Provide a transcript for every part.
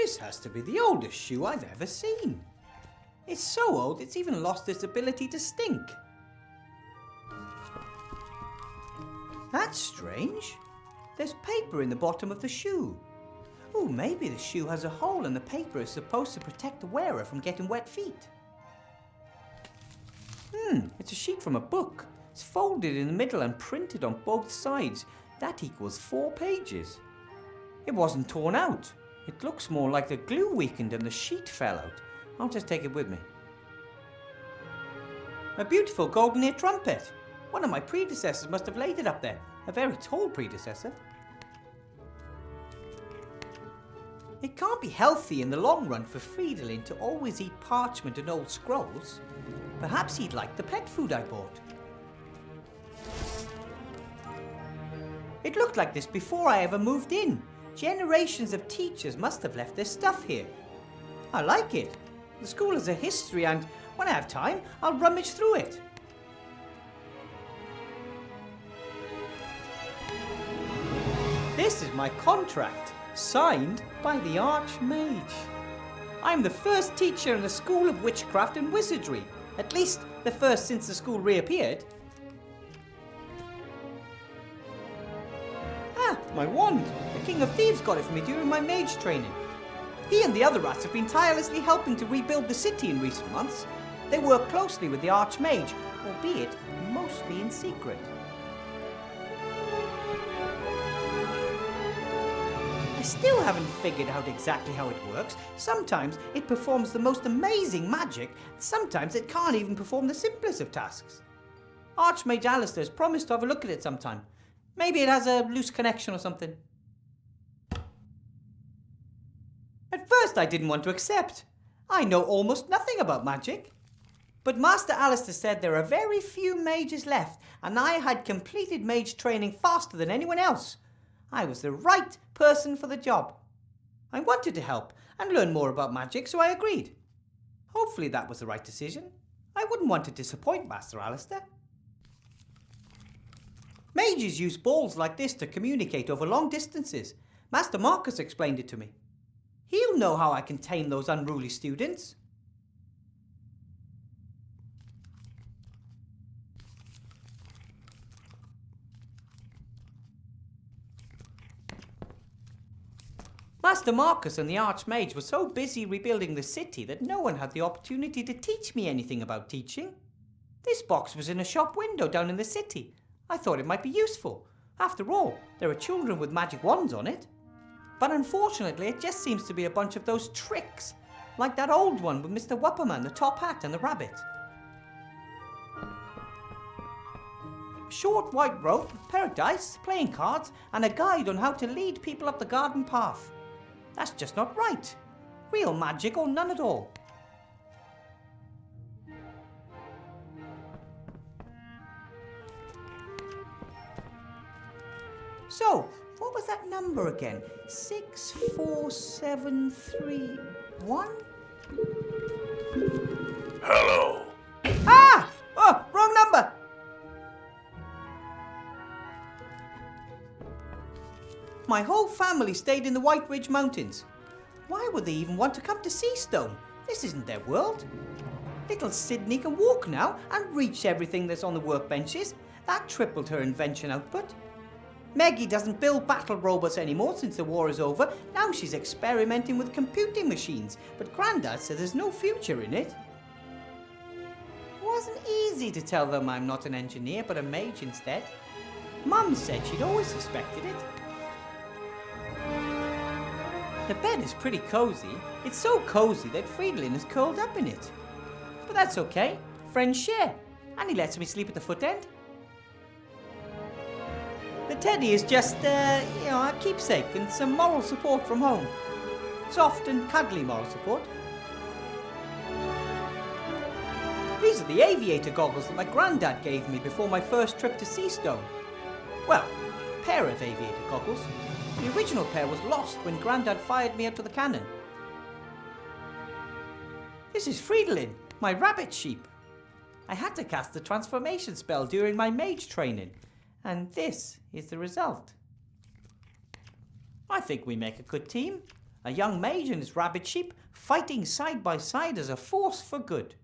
This has to be the oldest shoe I've ever seen. It's so old it's even lost its ability to stink. That's strange. There's paper in the bottom of the shoe. Oh, maybe the shoe has a hole and the paper is supposed to protect the wearer from getting wet feet. It's a sheet from a book. It's folded in the middle and printed on both sides. That equals 4 pages. It wasn't torn out. It looks more like the glue weakened and the sheet fell out. I'll just take it with me. A beautiful golden ear trumpet. One of my predecessors must have laid it up there. A very tall predecessor. It can't be healthy in the long run for Fridolin to always eat parchment and old scrolls. Perhaps he'd like the pet food I bought. It looked like this before I ever moved in. Generations of teachers must have left their stuff here. I like it. The school has a history and when I have time, I'll rummage through it. This is my contract, signed by the Archmage. I'm the first teacher in the School of Witchcraft and Wizardry. At least the first since the school reappeared. Ah, my wand. The King of Thieves got it for me during my mage training. He and the other rats have been tirelessly helping to rebuild the city in recent months. They work closely with the Archmage, albeit mostly in secret. I still haven't figured out exactly how it works. Sometimes it performs the most amazing magic, sometimes it can't even perform the simplest of tasks. Archmage Alistair's promised to have a look at it sometime. Maybe it has a loose connection or something. At first I didn't want to accept. I know almost nothing about magic. But Master Alistair said there are very few mages left, and I had completed mage training faster than anyone else. I was the right person for the job. I wanted to help and learn more about magic, so I agreed. Hopefully that was the right decision. I wouldn't want to disappoint Master Alistair. Mages use balls like this to communicate over long distances. Master Marcus explained it to me. He'll know how I can tame those unruly students. Master Marcus and the Archmage were so busy rebuilding the city that no one had the opportunity to teach me anything about teaching. This box was in a shop window down in the city. I thought it might be useful. After all, there are children with magic wands on it. But unfortunately, it just seems to be a bunch of those tricks, like that old one with Mr. Wupperman, the top hat and the rabbit. Short white rope, a pair of dice, playing cards, and a guide on how to lead people up the garden path. That's just not right. Real magic or none at all. So, what was that number again? 64731? Hello. Ah! Oh, wrong number! My whole family stayed in the White Ridge Mountains. Why would they even want to come to Seastone? This isn't their world. Little Sydney can walk now and reach everything that's on the workbenches. That tripled her invention output. Meggie doesn't build battle robots anymore since the war is over. Now she's experimenting with computing machines, but Grandad says there's no future in it. It wasn't easy to tell them I'm not an engineer, but a mage instead. Mum said she'd always suspected it. The bed is pretty cozy. It's so cozy that Fridolin is curled up in it. But that's okay. Friends share. And he lets me sleep at the foot end. The teddy is just, a keepsake and some moral support from home. Soft and cuddly moral support. These are the aviator goggles that my granddad gave me before my first trip to Seastone. Well, a pair of aviator goggles. The original pair was lost when Grandad fired me out of the cannon. This is Fridolin, my rabbit sheep. I had to cast the transformation spell during my mage training, and this is the result. I think we make a good team. A young mage and his rabbit sheep fighting side by side as a force for good.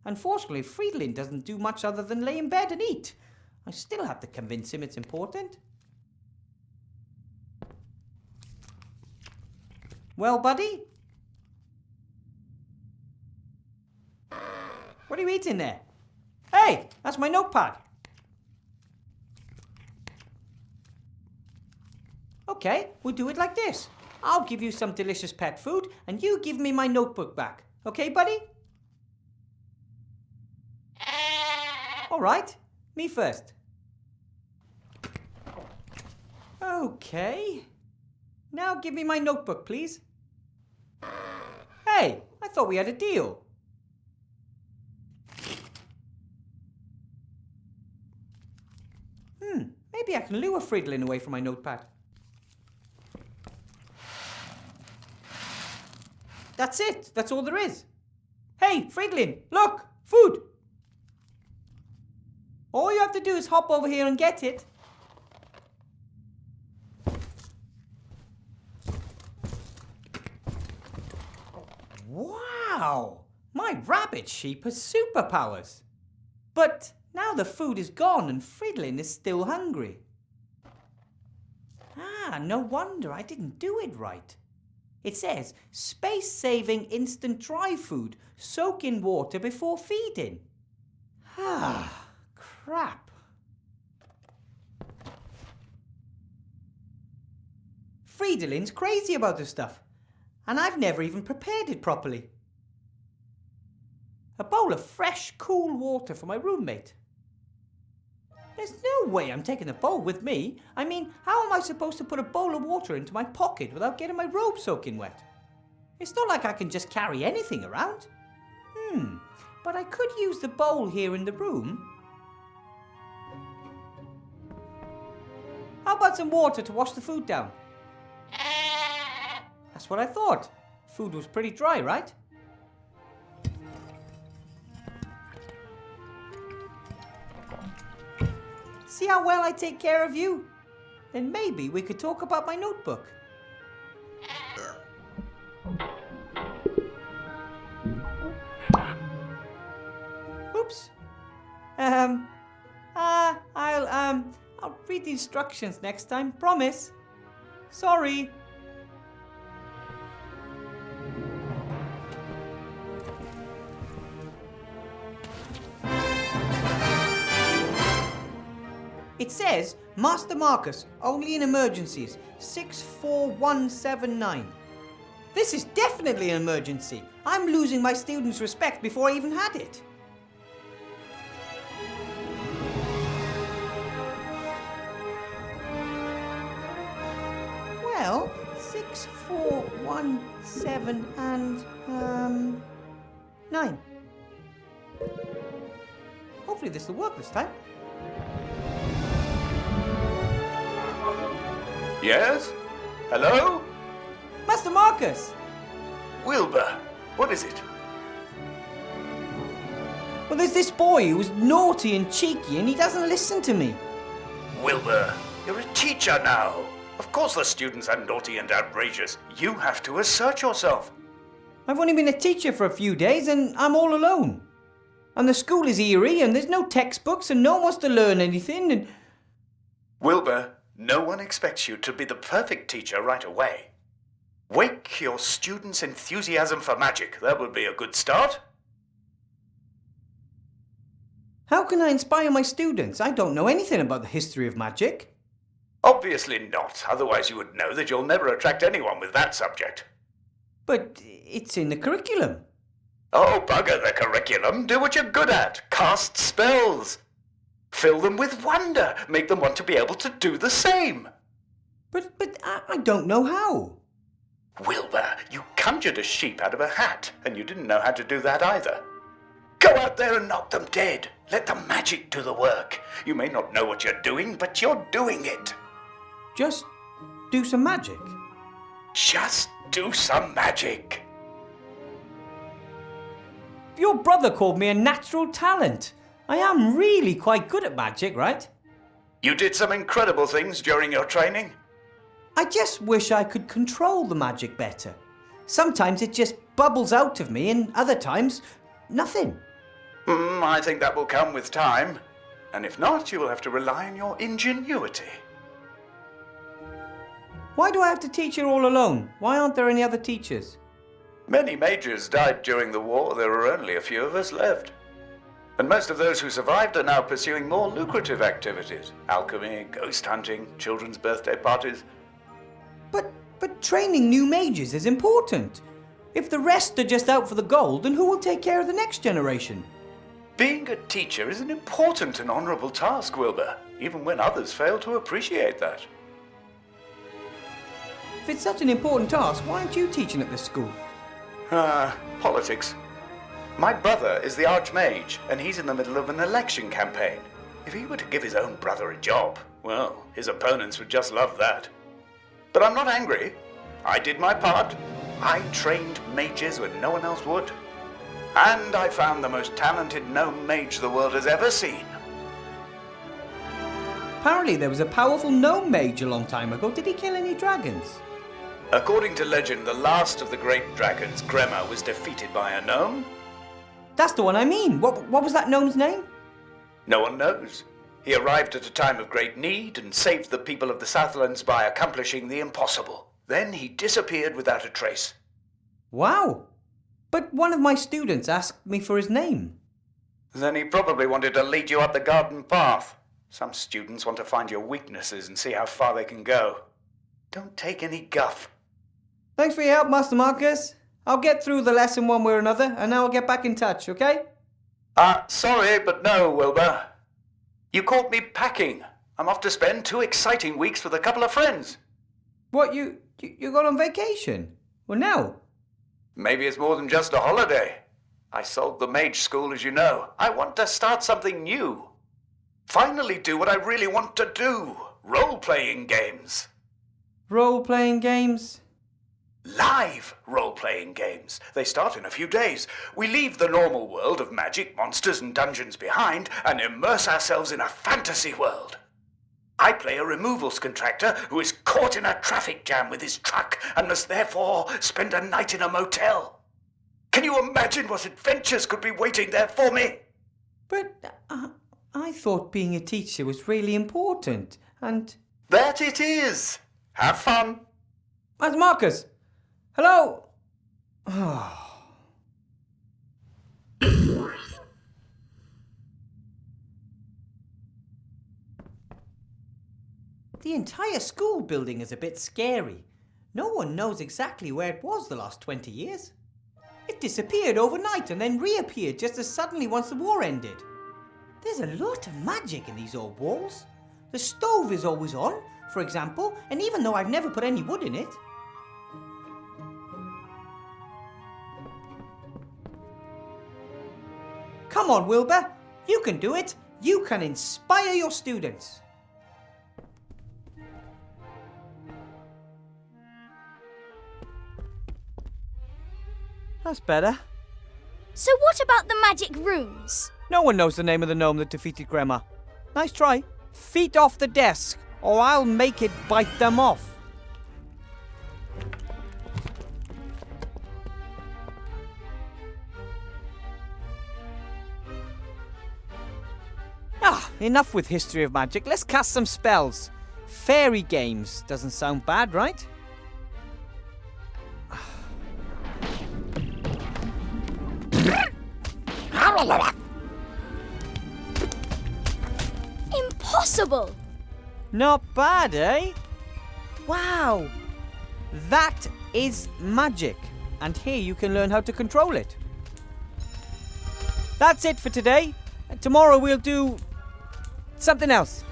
Unfortunately, Friedlin doesn't do much other than lay in bed and eat. I still have to convince him it's important. Well, buddy? What are you eating there? Hey, that's my notepad. Okay, we'll do it like this. I'll give you some delicious pet food, and you give me my notebook back. Okay, buddy? All right, me first. Okay. Now give me my notebook, please. Hey, I thought we had a deal. Maybe I can lure Friedlin away from my notepad. That's it. That's all there is. Hey, Friedlin, look! Food! All you have to do is hop over here and get it. Wow! My rabbit sheep has superpowers. But now the food is gone and Friedlin is still hungry. Ah, no wonder I didn't do it right. It says, space-saving instant dry food. Soak in water before feeding. Ah, crap. Friedelin's crazy about this stuff, and I've never even prepared it properly. A bowl of fresh, cool water for my roommate. There's no way I'm taking the bowl with me. I mean, how am I supposed to put a bowl of water into my pocket without getting my robe soaking wet? It's not like I can just carry anything around. But I could use the bowl here in the room. How about some water to wash the food down? That's what I thought. Food was pretty dry, right? See how well I take care of you? Then maybe we could talk about my notebook. Oops. I'll read the instructions next time, promise. Sorry. It says, Master Marcus, only in emergencies, 64179. This is definitely an emergency. I'm losing my students' respect before I even had it. Well, 64117 and, 9. Hopefully this will work this time. Yes? Hello? Master Marcus! Wilbur, what is it? Well, there's this boy who's naughty and cheeky and he doesn't listen to me. Wilbur, you're a teacher now. Of course the students are naughty and outrageous. You have to assert yourself. I've only been a teacher for a few days and I'm all alone. And the school is eerie and there's no textbooks and no one wants to learn anything and... Wilbur, no one expects you to be the perfect teacher right away. Wake your students' enthusiasm for magic. That would be a good start. How can I inspire my students? I don't know anything about the history of magic. Obviously not, otherwise you would know that you'll never attract anyone with that subject. But it's in the curriculum. Oh, bugger the curriculum. Do what you're good at. Cast spells. Fill them with wonder. Make them want to be able to do the same. But I don't know how. Wilbur, you conjured a sheep out of a hat, and you didn't know how to do that either. Go out there and knock them dead. Let the magic do the work. You may not know what you're doing, but you're doing it. Just do some magic. Just do some magic. Your brother called me a natural talent. I am really quite good at magic, right? You did some incredible things during your training. I just wish I could control the magic better. Sometimes it just bubbles out of me and other times, nothing. I think that will come with time. And if not, you will have to rely on your ingenuity. Why do I have to teach here all alone? Why aren't there any other teachers? Many mages died during the war. There are only a few of us left. And most of those who survived are now pursuing more lucrative activities. Alchemy, ghost hunting, children's birthday parties. But training new mages is important. If the rest are just out for the gold, then who will take care of the next generation? Being a teacher is an important and honorable task, Wilbur, even when others fail to appreciate that. If it's such an important task, why aren't you teaching at this school? Politics. My brother is the Archmage, and he's in the middle of an election campaign. If he were to give his own brother a job, well, his opponents would just love that. But I'm not angry. I did my part. I trained mages when no one else would. And I found the most talented gnome mage the world has ever seen. Apparently there was a powerful gnome mage a long time ago. Did he kill any dragons? According to legend, the last of the great dragons, Grema, was defeated by a gnome. That's the one I mean. What was that gnome's name? No one knows. He arrived at a time of great need and saved the people of the Southlands by accomplishing the impossible. Then he disappeared without a trace. Wow. But one of my students asked me for his name. Then he probably wanted to lead you up the garden path. Some students want to find your weaknesses and see how far they can go. Don't take any guff. Thanks for your help, Master Marcus. I'll get through the lesson one way or another, and I'll get back in touch, okay? Sorry, but no, Wilbur. You caught me packing. I'm off to spend 2 exciting weeks with a couple of friends. What, you got on vacation? Well, now? Maybe it's more than just a holiday. I sold the mage school, as you know. I want to start something new. Finally do what I really want to do. Role-playing games. Role-playing games? Live role-playing games. They start in a few days. We leave the normal world of magic, monsters and dungeons behind and immerse ourselves in a fantasy world. I play a removals contractor who is caught in a traffic jam with his truck and must therefore spend a night in a motel. Can you imagine what adventures could be waiting there for me? But I thought being a teacher was really important, and... That it is! Have fun! Master Marcus! Hello? The entire school building is a bit scary. No one knows exactly where it was the last 20 years. It disappeared overnight and then reappeared just as suddenly once the war ended. There's a lot of magic in these old walls. The stove is always on, for example, and even though I've never put any wood in it. Come on, Wilbur. You can do it. You can inspire your students. That's better. So what about the magic runes? No one knows the name of the gnome that defeated Grema. Nice try. Feet off the desk, or I'll make it bite them off. Enough with history of magic. Let's cast some spells. Fairy games. Doesn't sound bad, right? Impossible! Not bad, eh? Wow! That is magic. And here you can learn how to control it. That's it for today. Tomorrow we'll do something else.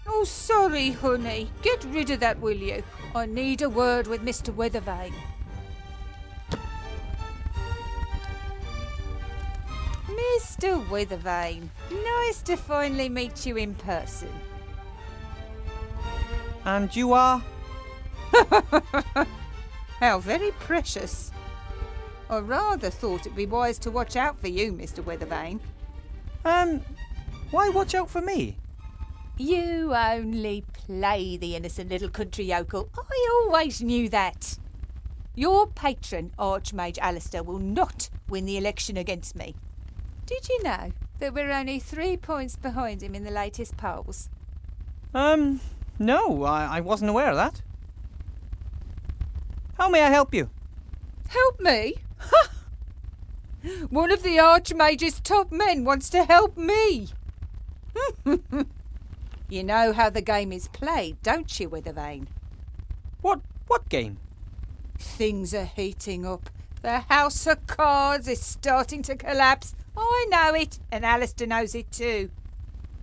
Oh, sorry, honey. Get rid of that, will you? I need a word with Mr. Weathervane. Mr. Weathervane, nice to finally meet you in person. And you are? How very precious. I rather thought it'd be wise to watch out for you, Mr. Weathervane. Why watch out for me? You only play the innocent little country yokel. I always knew that. Your patron, Archmage Alistair, will not win the election against me. Did you know that we're only 3 points behind him in the latest polls? No, I wasn't aware of that. How may I help you? Help me? Ha! One of the Archmage's top men wants to help me. You know how the game is played, don't you, Weathervane? What game? Things are heating up. The House of Cards is starting to collapse. I know it, and Alistair knows it too.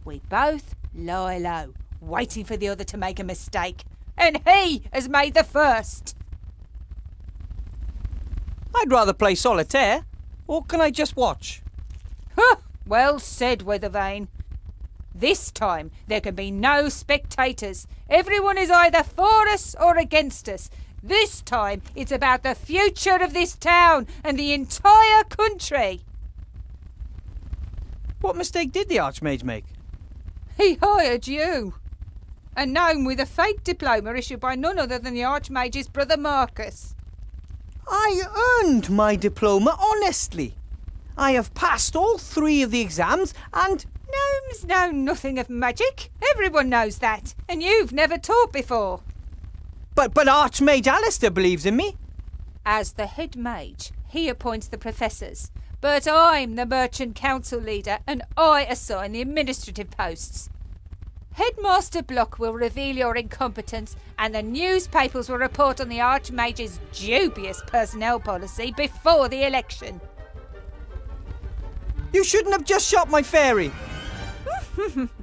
We both lie low, waiting for the other to make a mistake. And he has made the first. I'd rather play solitaire. Or can I just watch? Huh, well said, Weathervane. This time there can be no spectators. Everyone is either for us or against us. This time it's about the future of this town and the entire country. What mistake did the Archmage make? He hired you. A gnome with a fake diploma issued by none other than the Archmage's brother Marcus. I earned my diploma honestly. I have passed all 3 of the exams and... Gnomes know nothing of magic. Everyone knows that. And you've never taught before. But Archmage Alistair believes in me. As the head mage, he appoints the professors. But I'm the merchant council leader and I assign the administrative posts. Headmaster Block will reveal your incompetence and the newspapers will report on the Archmage's dubious personnel policy before the election. You shouldn't have just shot my fairy.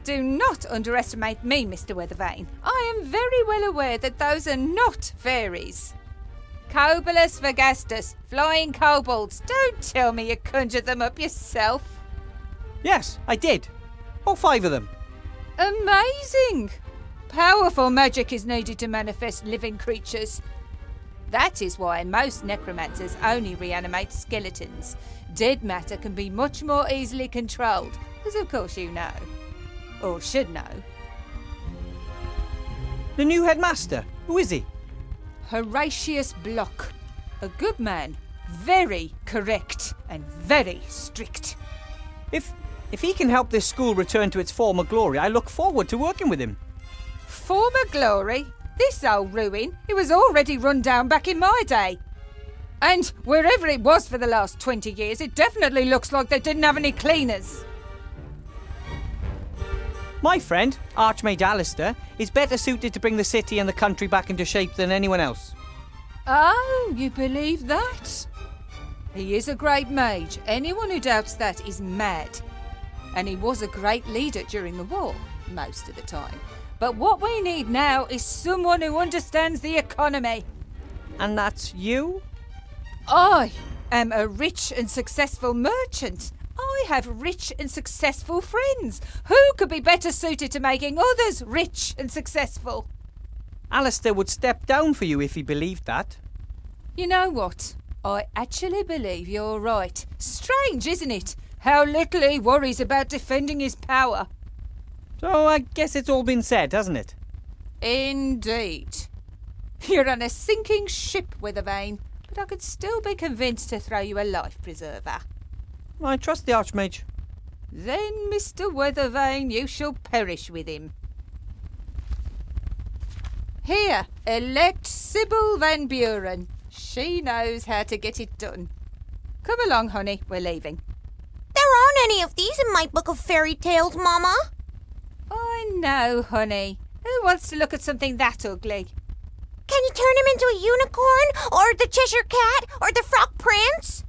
Do not underestimate me, Mr. Weathervane. I am very well aware that those are not fairies. Cobolus Vagastus, flying kobolds. Don't tell me you conjured them up yourself. Yes, I did. All 5 of them. Amazing! Powerful magic is needed to manifest living creatures. That is why most necromancers only reanimate skeletons. Dead matter can be much more easily controlled, as of course you know. Or should know. The new headmaster. Who is he? Horatius Block. A good man. Very correct and very strict. If he can help this school return to its former glory, I look forward to working with him. Former glory? This old ruin, it was already run down back in my day. And wherever it was for the last 20 years, it definitely looks like they didn't have any cleaners. My friend, Archmage Alistair, is better suited to bring the city and the country back into shape than anyone else. Oh, you believe that? He is a great mage. Anyone who doubts that is mad. And he was a great leader during the war, most of the time. But what we need now is someone who understands the economy. And that's you? I am a rich and successful merchant. I have rich and successful friends. Who could be better suited to making others rich and successful? Alistair would step down for you if he believed that. You know what? I actually believe you're right. Strange, isn't it? How little he worries about defending his power. So I guess it's all been said, hasn't it? Indeed. You're on a sinking ship, Weathervane, but I could still be convinced to throw you a life preserver. I trust the Archmage. Then, Mr. Weathervane, you shall perish with him. Here, elect Sybil Van Buren. She knows how to get it done. Come along, honey, we're leaving. There aren't any of these in my book of fairy tales, Mama. I know, honey. Who wants to look at something that ugly? Can you turn him into a unicorn, or the Cheshire Cat, or the Frog Prince?